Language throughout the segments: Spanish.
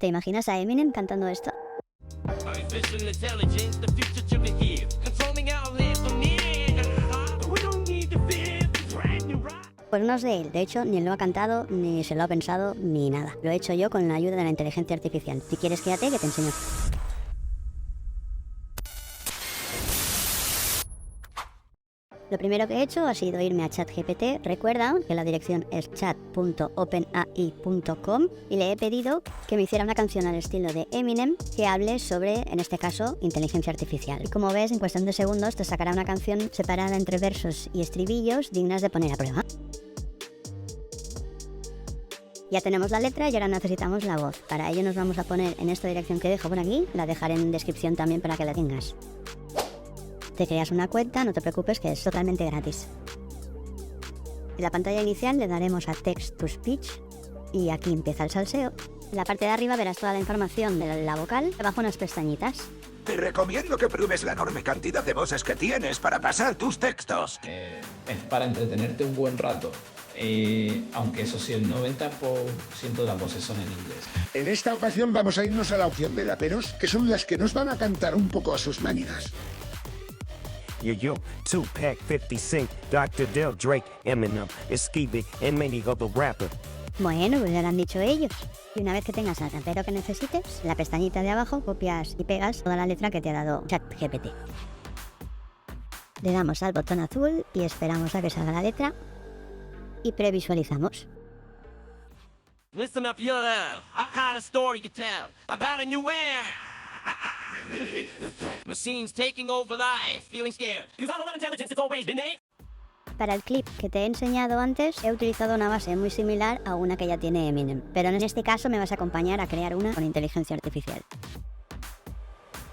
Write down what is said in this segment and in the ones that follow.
¿Te imaginas a Eminem cantando esto? Artificial intelligence, the future to be here. Controlling our lives from near. We don't need to fear the brand new ride. Pues no sé él, de hecho ni lo ha cantado, ni se lo ha pensado, ni nada. Lo he hecho yo con la ayuda de la inteligencia artificial. Si quieres quédate que te enseño. Lo primero que he hecho ha sido irme a ChatGPT. Recuerda que la dirección es chat.openai.com y le he pedido que me hiciera una canción al estilo de Eminem que hable sobre, en este caso, inteligencia artificial. Y como ves, en cuestión de segundos te sacará una canción separada entre versos y estribillos dignas de poner a prueba. Ya tenemos la letra y ahora necesitamos la voz. Para ello nos vamos a poner en esta dirección que dejo por aquí. La dejaré en descripción también para que la tengas. Te creas una cuenta, no te preocupes que es totalmente gratis. En la pantalla inicial le daremos a Text to Speech y aquí empieza el salseo. En la parte de arriba verás toda la información de la vocal, debajo unas pestañitas. Te recomiendo que pruebes la enorme cantidad de voces que tienes para pasar tus textos. Es para entretenerte un buen rato. Aunque eso sí, el 90% de las voces son en inglés. En esta ocasión vamos a irnos a la opción de raperos, que son las que nos van a cantar un poco a sus maneras. Yo, Tupac, 50 Cent, Dr. Dre, Drake, Eminem, Esquive, and many other rappers. Bueno, pues ya lo han dicho ellos. Y una vez que tengas el rapero que necesites, en la pestañita de abajo copias y pegas toda la letra que te ha dado ChatGPT. Le damos al botón azul y esperamos a que salga la letra y previsualizamos. Listen up, you're I got a story to tell about a new era. Machines taking over life, feeling scared. Because all of intelligence has always been there. Para el clip que te he enseñado antes, he utilizado una base muy similar a una que ya tiene Eminem, pero en este caso me vas a acompañar a crear una con inteligencia artificial.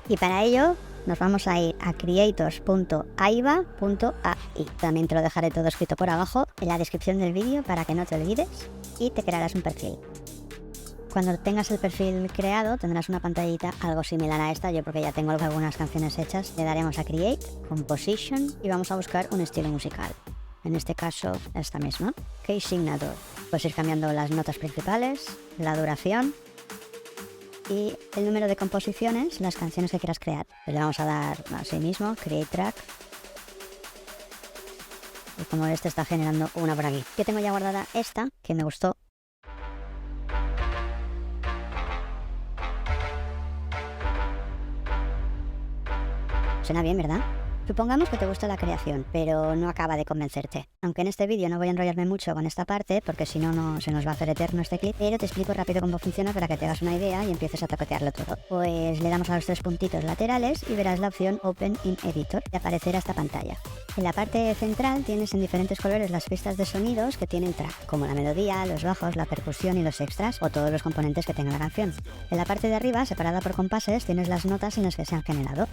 Y para ello, nos vamos a ir a creators.aiva.ai. También te lo dejaré todo escrito por abajo en la descripción del vídeo para que no te olvides y te crearás un perfil. Cuando tengas el perfil creado tendrás una pantallita algo similar a esta, yo porque ya tengo algunas canciones hechas. Le daremos a Create, Composition y vamos a buscar un estilo musical. En este caso, esta misma, Key Signature. Puedes ir cambiando las notas principales, la duración y el número de composiciones, las canciones que quieras crear. Le vamos a dar así mismo, Create Track. Y como ves te está generando una por aquí. Yo tengo ya guardada esta, que me gustó. Suena bien, ¿verdad? Supongamos que te gusta la creación, pero no acaba de convencerte. Aunque en este vídeo no voy a enrollarme mucho con esta parte, porque si no se nos va a hacer eterno este clip, pero te explico rápido cómo funciona para que te hagas una idea y empieces a toquetearlo todo. Pues le damos a los tres puntitos laterales y verás la opción Open in Editor y aparecerá esta pantalla. En la parte central tienes en diferentes colores las pistas de sonidos que tienen track, como la melodía, los bajos, la percusión y los extras, o todos los componentes que tenga la canción. En la parte de arriba, separada por compases, tienes las notas en las que se han generado.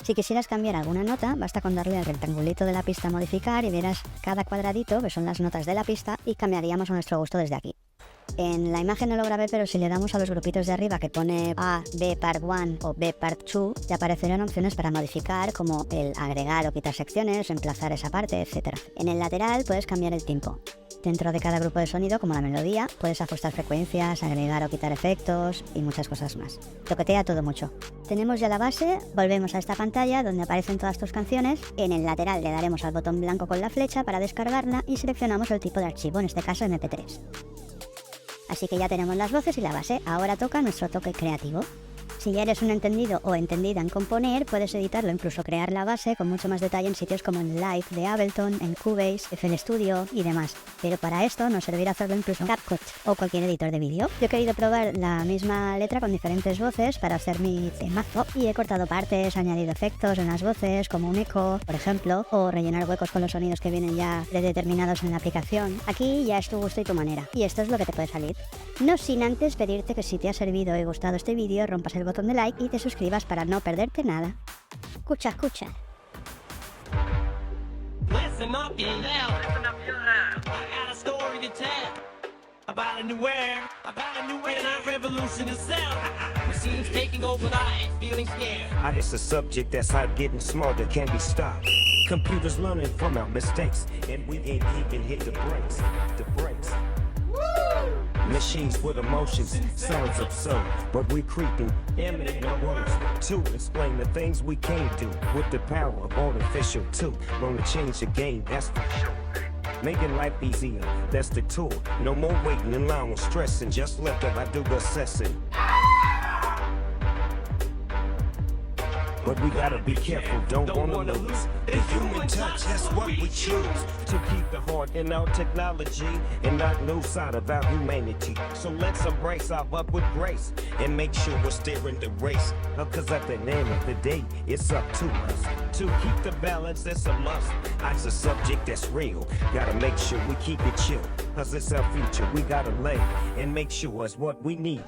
Si quisieras cambiar alguna nota, basta con darle al rectangulito de la pista a modificar y verás cada cuadradito, que son las notas de la pista, y cambiaríamos a nuestro gusto desde aquí. En la imagen no lo grabé, pero si le damos a los grupitos de arriba que pone A, B Part 1 o B Part 2, te aparecerán opciones para modificar, como el agregar o quitar secciones, reemplazar esa parte, etc. En el lateral puedes cambiar el tiempo. Dentro de cada grupo de sonido, como la melodía, puedes ajustar frecuencias, agregar o quitar efectos y muchas cosas más. Toquetea todo mucho. Tenemos ya la base, volvemos a esta pantalla donde aparecen todas tus canciones. En el lateral le daremos al botón blanco con la flecha para descargarla y seleccionamos el tipo de archivo, en este caso MP3. Así que ya tenemos las voces y la base, ahora toca nuestro toque creativo. Si ya eres un entendido o entendida en componer, puedes editarlo, incluso crear la base con mucho más detalle en sitios como en Live de Ableton, en Cubase, FL Studio y demás. Pero para esto nos servirá hacerlo incluso en CapCut o cualquier editor de vídeo. Yo he querido probar la misma letra con diferentes voces para hacer mi temazo y he cortado partes, añadido efectos en las voces como un eco, por ejemplo, o rellenar huecos con los sonidos que vienen ya predeterminados en la aplicación. Aquí ya es tu gusto y tu manera. Y esto es lo que te puede salir. No sin antes pedirte que si te ha servido y gustado este vídeo, rompas el botón de like y te suscribas para no perderte nada. Escucha, escucha. Listen up, you now. Listen up, you now. I got a story to tell about a new era, and our revolution itself. Machines taking over life, feeling scared. It's a subject that's hot, getting smarter, can't be stopped. Computers learning from our mistakes, and we ain't even hit the brakes. Machines with emotions, sounds absurd, but we creeping, eminent no words to explain the things we can't do with the power of artificial too. Gonna change the game, that's for sure. Making life easier, that's the tool. No more waiting in line with stressing, just let them I do the assessing. But we gotta be careful, don't wanna lose the human touch, that's what we choose. To keep the heart in our technology and not lose sight of our humanity. So let's embrace our upward grace and make sure we're steering the race. Cause at the end of the day, it's up to us to keep the balance, that's a must. It's a subject that's real, gotta make sure we keep it chill. Cause it's our future, we gotta lay and make sure it's what we need.